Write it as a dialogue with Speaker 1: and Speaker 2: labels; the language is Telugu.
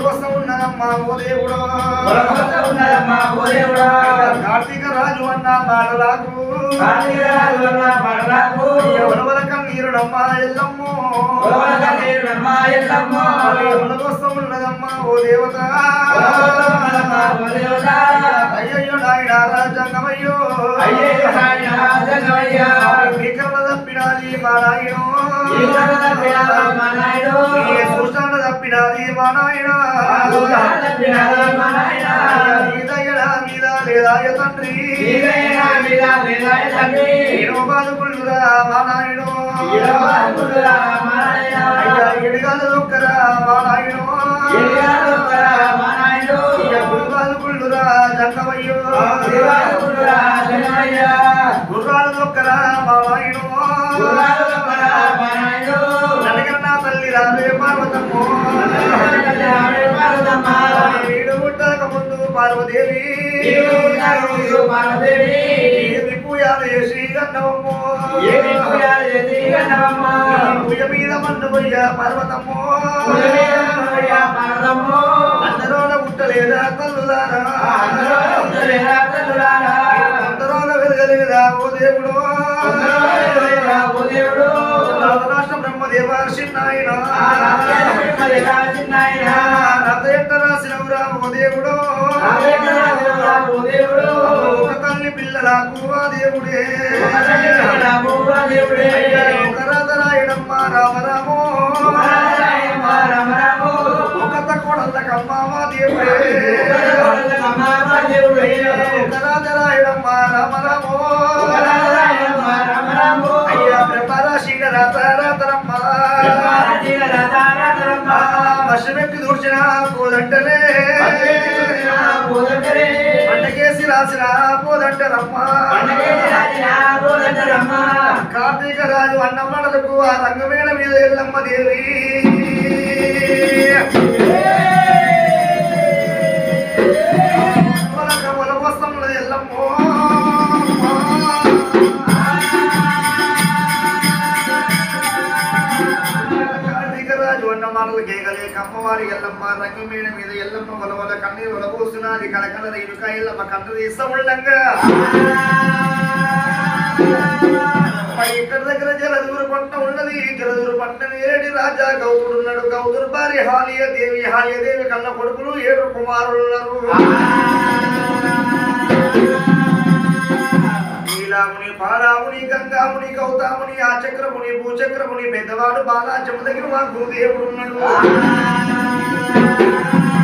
Speaker 1: కోసం ఉన్నదమ్మా ఓ దేవుడా కార్తీక రాజు అన్న మాటలకు ఎవరవల కన్నీరునమ్మా ఎల్లమ్మో కోసం ఉన్నదమ్మా ఓ దేవత అయ్యయ్యో నాయన రాజంగమయ్యో వికరణ తప్పినది మా నాయనో సూచన తప్పినది మా నాయన మీద లేదా తండ్రి బాధకుళ్ళురా మా నాయనో ఎడగాలు దొక్కరా మా నాయనో బాధకుళ్ళురా జంగమయ్యో గుర్రాలు దొక్కరా మా నాయనో నడగన్నా తల్లి రావే పార్వతమ్మో వీడు పుట్టక ముందు పార్వదేవి పూజలు చేసి గన్నవమ్మో పూజ మీద మన్ను పోయ్య పార్వతమ్మో అందరోన పుట్టలేదా తల్లులారా అందరోన వెలగలేదా ఓ దేవుడు రాష్ట్ర బ్రహ్మదేవ చిన్నాయన రథ ఎట్ట రాసినవురా ఓ దేవుడు ఒక తల్లి పిల్లలకు ఆ దేవుడే ఒక రథ రాయడమ్మ రామరామో ఒక తక్కువడల్లకమ్మ మా దేవుడే ఒక రథ రాయడమ్మ రామరామో అయ్యా ప్రపరాశీల రాతారమ్మ వర్షమెక్కి దూర్చిన పోదంటలే పండకేసి రాసిన పోదంటరమ్మ కార్తీక రాజు అన్నమ్మలకు ఆ రంగమేళ మీద ఎల్లమ్మ దేవి పొల వస్తంలో ఎల్లమ్మో మాటలు కేకలేక అమ్మవారి ఎల్లమ్మ రంగమేణ మీద ఎల్లమ్మ వలవల కన్నీరు వలబోస్తున్నది కలకల ఇరుక ఎల్లమ్మ కన్ను తీస్తా ఉండంగా ఇక్కడ దగ్గర జలదూరు పంట ఉన్నది జలదూరు పంట ఏడి రాజా గౌతుడున్నాడు గౌతుడు భార్య హాలియదేవి హాలియదేవి కన్న కొడుకులు 7 కుమారులు ఉన్నారు నీలాముని పారాముని గంగాముని గౌతాముని ఆ చక్రముని భూచక్రముని పెద్దవాడు బాలాచము దగ్గర మా గురుదేవుడు ఉన్నాడు